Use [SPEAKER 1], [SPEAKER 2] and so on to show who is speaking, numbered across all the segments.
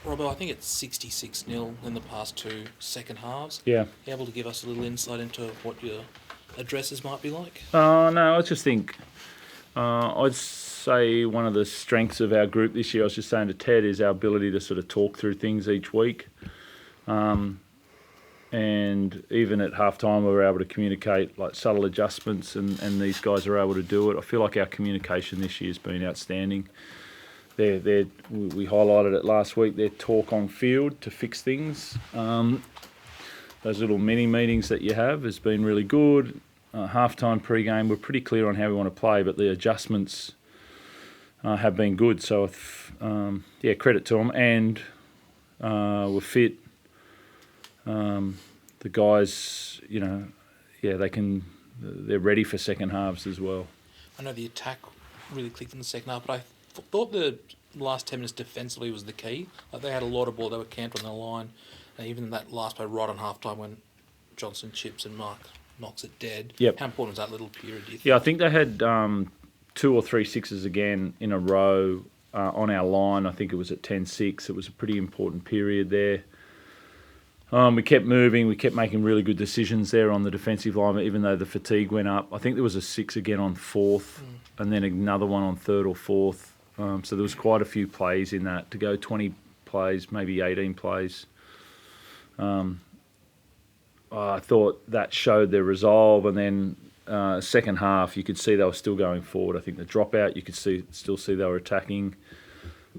[SPEAKER 1] Robbo, I think it's 66-0 in the past two second halves.
[SPEAKER 2] Yeah.
[SPEAKER 1] Are you able to give us a little insight into what your addresses might be like?
[SPEAKER 2] No, I just think I'd say one of the strengths of our group this year, I was just saying to Ted, is our ability to sort of talk through things each week. And even at halftime, we were able to communicate like subtle adjustments, and these guys are able to do it. I feel like our communication this year has been outstanding. We highlighted it last week, their talk on field to fix things. Those little mini meetings that you have has been really good. Halftime, pre-game, we're pretty clear on how we want to play, but the adjustments have been good. So, credit to them. And we're fit. The guys, they're ready for second halves as well.
[SPEAKER 1] I know the attack really clicked in the second half, but I thought the last 10 minutes defensively was the key. Like they had a lot of ball, they were camped on the line. And even that last play right on halftime when Johnson chips and Mark knocks it dead.
[SPEAKER 2] Yep.
[SPEAKER 1] How important was that little period, do you think?
[SPEAKER 2] Yeah, I think they had 2 or 3 sixes again in a row on our line. I think it was at 10-6. It was a pretty important period there. We kept moving. We kept making really good decisions there on the defensive line, even though the fatigue went up. I think there was a 6 again on fourth and then another one on third or fourth. So there was quite a few plays in that to go 20 plays, maybe 18 plays. I thought that showed their resolve, and then second half you could see they were still going forward. I think the dropout you could still see they were attacking.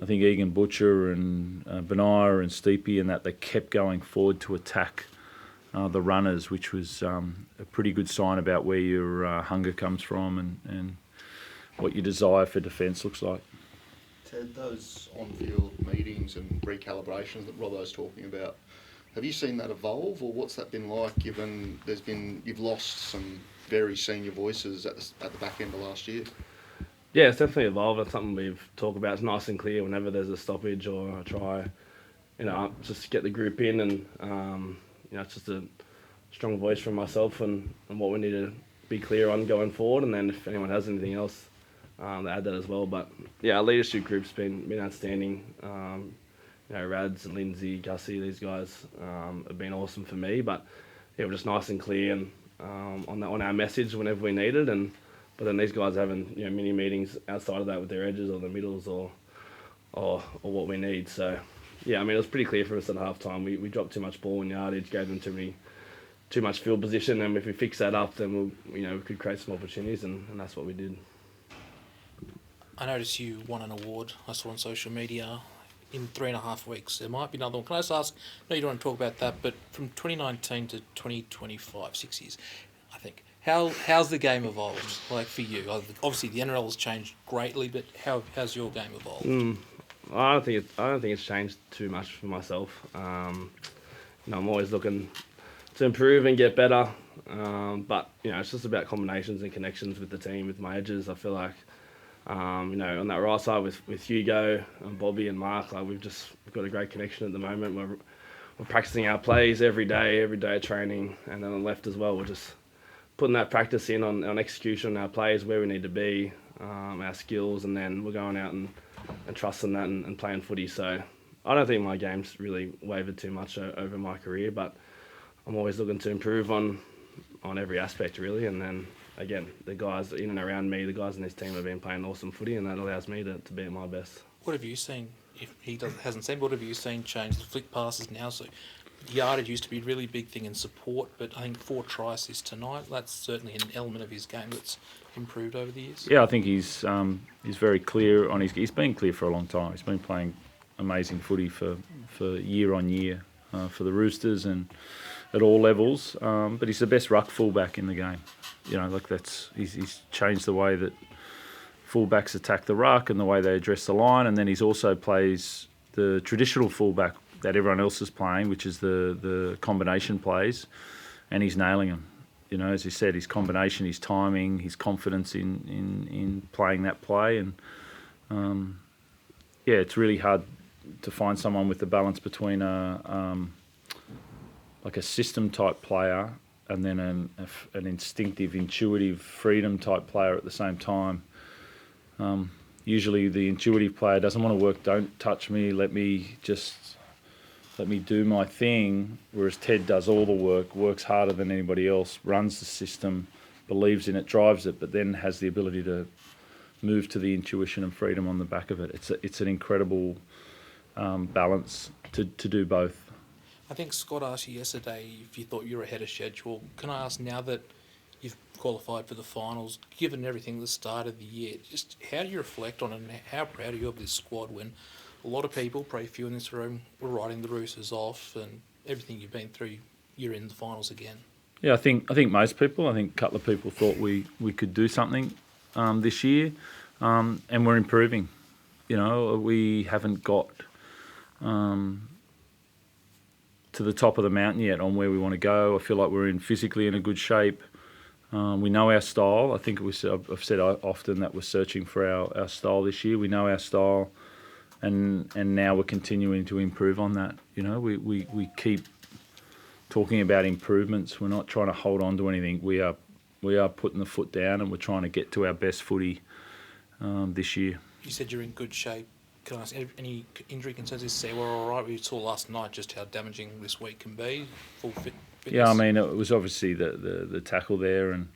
[SPEAKER 2] I think Egan Butcher and Benaya and Steepy and that they kept going forward to attack the runners, which was a pretty good sign about where your hunger comes from and what your desire for defence looks like.
[SPEAKER 3] Ted, those on-field meetings and recalibrations that Robbo's talking about, have you seen that evolve, or what's that been like given you've lost some very senior voices at the back end of last year?
[SPEAKER 4] Yeah, it's definitely evolved. It's something we've talked about. It's nice and clear whenever there's a stoppage or a try, just get the group in and, it's just a strong voice from myself and what we need to be clear on going forward. And then if anyone has anything else, they add that as well. But yeah, our leadership group's been outstanding. Rads and Lindsay, Gussie, these guys have been awesome for me. But yeah, we're just nice and clear and on our message whenever we need it. But then these guys are having mini meetings outside of that with their edges or the middles or what we need. So yeah, I mean it was pretty clear for us at half time. We dropped too much ball in yardage, gave them too much field position, and if we fix that up, then we could create some opportunities, and that's what we did.
[SPEAKER 1] I noticed you won an award I saw on social media in 3.5 weeks. There might be another one. Can I just ask, no, you don't want to talk about that, but from 2019 to 2025, 6 years, I think, how's the game evolved, like for you? Obviously, the NRL has changed greatly, but how's your game evolved?
[SPEAKER 4] I don't think it's changed too much for myself. I'm always looking to improve and get better, but it's just about combinations and connections with the team, with my edges. I feel like on that right side with Hugo and Bobby and Mark, like we've got a great connection at the moment. We're practicing our plays every day at training, and then on the left as well, we're just putting that practice in on execution, our plays, where we need to be, our skills, and then we're going out and trusting that and playing footy. So I don't think my game's really wavered too much over my career, but I'm always looking to improve on every aspect really. And then again, the guys in and around me, the guys in this team have been playing awesome footy, and that allows me to be at my best.
[SPEAKER 1] What have you seen? If he hasn't seen, what have you seen change? The flick passes now, so yardage used to be a really big thing in support, but I think 4 try assists tonight, that's certainly an element of his game that's improved over the years.
[SPEAKER 2] Yeah, I think he's very clear on he's been clear for a long time. He's been playing amazing footy for year on year for the Roosters and at all levels. But he's the best ruck fullback in the game. He's changed the way that fullbacks attack the ruck and the way they address the line, and then he's also plays the traditional fullback that everyone else is playing, which is the combination plays, and he's nailing them. As he said, his combination, his timing, his confidence in playing that play, and it's really hard to find someone with the balance between a system type player and then an instinctive, intuitive, freedom type player at the same time. Usually the intuitive player doesn't want to work, don't touch me, let me just let me do my thing, whereas Ted does all the work, works harder than anybody else, runs the system, believes in it, drives it, but then has the ability to move to the intuition and freedom on the back of it. It's an incredible balance to do both.
[SPEAKER 1] I think Scott asked you yesterday if you thought you were ahead of schedule. Can I ask, now that you've qualified for the finals, given everything at the start of the year, just how do you reflect on it, and how proud are you of this squad when a lot of people, probably a few in this room, were writing the Roosters off, and everything you've been through, you're in the finals again?
[SPEAKER 2] Yeah, I think most people, I think a couple of people thought we could do something this year, and we're improving. You know, we haven't got to the top of the mountain yet on where we want to go. I feel like we're physically in a good shape. We know our style. I think I've said often that we're searching for our style this year. We know our style, and now we're continuing to improve on that. You know, we keep talking about improvements. We're not trying to hold on to anything. We are putting the foot down, and we're trying to get to our best footy this year.
[SPEAKER 1] You said you're in good shape. Can I ask, any injury concerns this year? We're all right. We saw last night just how damaging this week can be. Full fitness.
[SPEAKER 2] Yeah, I mean, it was obviously the tackle there, and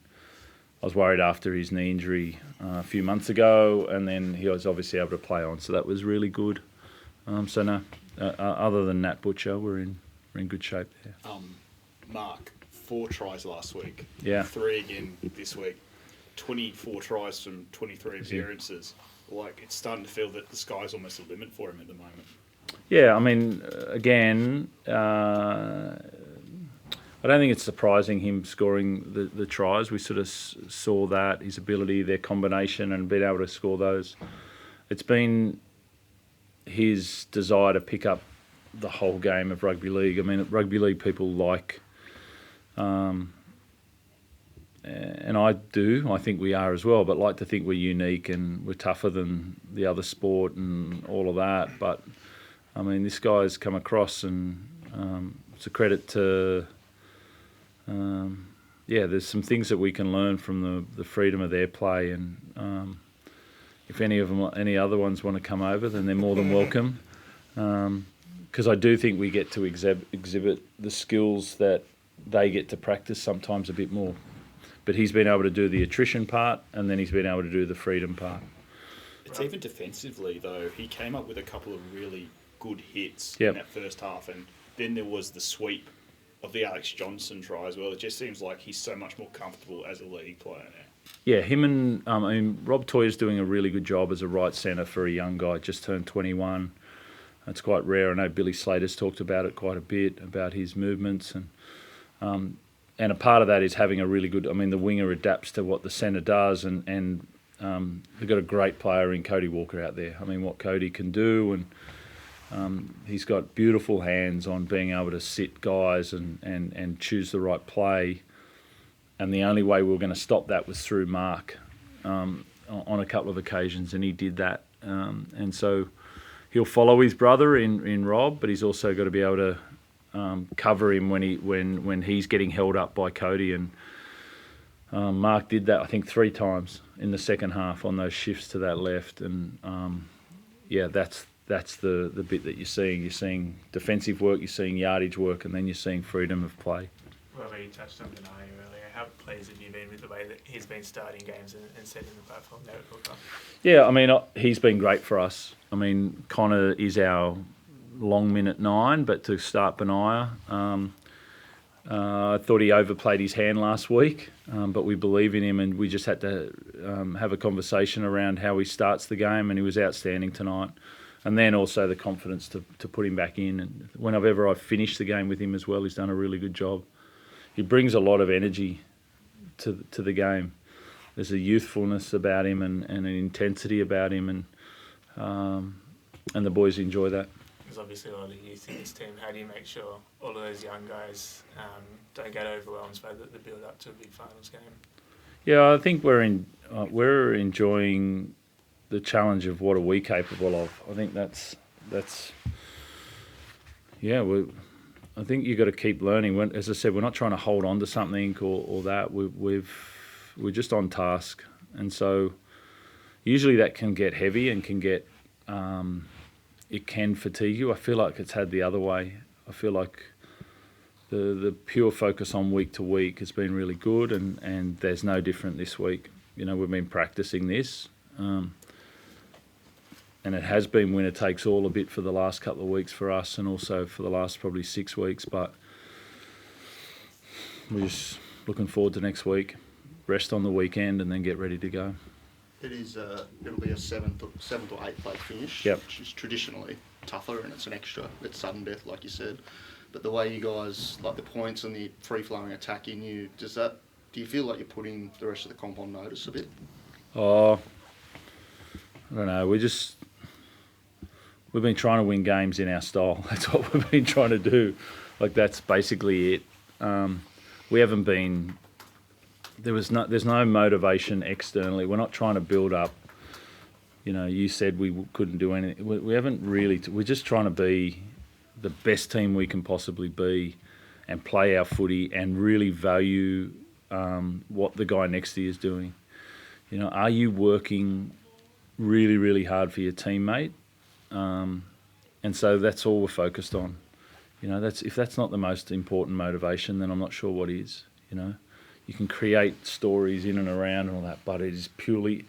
[SPEAKER 2] I was worried after his knee injury a few months ago, and then he was obviously able to play on, so that was really good. So no, other than Nat Butcher, we're in good shape there.
[SPEAKER 5] Mark, 4 tries last week.
[SPEAKER 2] Yeah.
[SPEAKER 5] 3 again this week. 24 tries from 23 appearances. Like, it's starting to feel that the sky's almost a limit for him at the moment.
[SPEAKER 2] Yeah, I mean, again, I don't think it's surprising him scoring the tries. We sort of saw that, his ability, their combination, and being able to score those. It's been his desire to pick up the whole game of rugby league. I mean, rugby league people like, and I think we are as well, but like to think we're unique and we're tougher than the other sport and all of that. But, I mean, this guy's come across, and it's a credit to... there's some things that we can learn from the freedom of their play, and if any other ones want to come over, then they're more than welcome. Because I do think we get to exhibit the skills that they get to practice sometimes a bit more. But he's been able to do the attrition part, and then he's been able to do the freedom part.
[SPEAKER 5] It's even defensively, though. He came up with a couple of really good hits
[SPEAKER 2] Yep.
[SPEAKER 5] in that first half, and then there was the sweep of the Alex Johnson try as well. It just seems like he's so much more comfortable as a league player now.
[SPEAKER 2] Yeah, him and Rob Toyer's doing a really good job as a right centre for a young guy, just turned 21. It's quite rare. I know Billy Slater's talked about it quite a bit, about his movements, and a part of that is having a really good... I mean, the winger adapts to what the centre does, and they've got a great player in Cody Walker out there. I mean, what Cody can do, and he's got beautiful hands on being able to sit guys and choose the right play. And the only way we were going to stop that was through Mark on a couple of occasions, and he did that. And so he'll follow his brother in Rob, but he's also got to be able to cover him when he's getting held up by Cody. And Mark did that, I think, 3 times in the second half on those shifts to that left. And that's the bit that you're seeing. You're seeing defensive work, you're seeing yardage work, and then you're seeing freedom of play.
[SPEAKER 6] Well, you touched on Benai earlier. How pleased have you been with the way that he's been starting games and setting the platform there at Hooker? Yeah,
[SPEAKER 2] I mean, he's been great for us. I mean, Connor is our long minute 9, but to start Benai, I thought he overplayed his hand last week, but we believe in him, and we just had to have a conversation around how he starts the game, and he was outstanding tonight. And then also the confidence to put him back in. And whenever I've finished the game with him as well, he's done a really good job. He brings a lot of energy to the game. There's a youthfulness about him and an intensity about him, and the boys enjoy that.
[SPEAKER 6] There's obviously a lot of youth in this team. How do you make sure all of those young guys don't get overwhelmed by the build up to a big finals game? Yeah,
[SPEAKER 2] I think we're enjoying the challenge of what are we capable of. I think that's I think you've got to keep learning. As I said, we're not trying to hold on to something or that. We're just on task, and so usually that can get heavy and can get it can fatigue you. I feel like it's had the other way. I feel like the pure focus on week to week has been really good, and there's no different this week. You know, we've been practicing this, and it has been winner takes all a bit for the last couple of weeks for us, and also for the last probably 6 weeks. But we're just looking forward to next week, rest on the weekend, and then get ready to go.
[SPEAKER 3] It is. It'll be a seventh or eighth place finish,
[SPEAKER 2] Yep.
[SPEAKER 3] which is traditionally tougher, and it's an extra. It's sudden death, like you said. But the way you guys like the points and the free flowing attack in you, do you feel like you're putting the rest of the comp on notice a bit?
[SPEAKER 2] Oh, I don't know. We've been trying to win games in our style. That's what we've been trying to do. Like, that's basically it. We haven't been. There's no motivation externally. We're not trying to build up. You know, you said we couldn't do anything. We haven't really. We're just trying to be the best team we can possibly be, and play our footy, and really value what the guy next to you is doing. You know, are you working really, really hard for your teammate? And so that's all we're focused on. You know, if that's not the most important motivation, then I'm not sure what is. You know, you can create stories in and around and all that, but it is purely,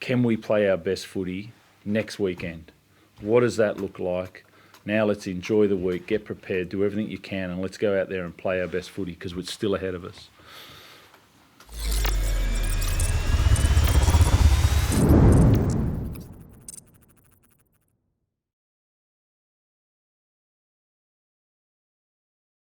[SPEAKER 2] can we play our best footy next weekend? What does that look like? Now let's enjoy the week, get prepared, do everything you can, and let's go out there and play our best footy, because it's still ahead of us.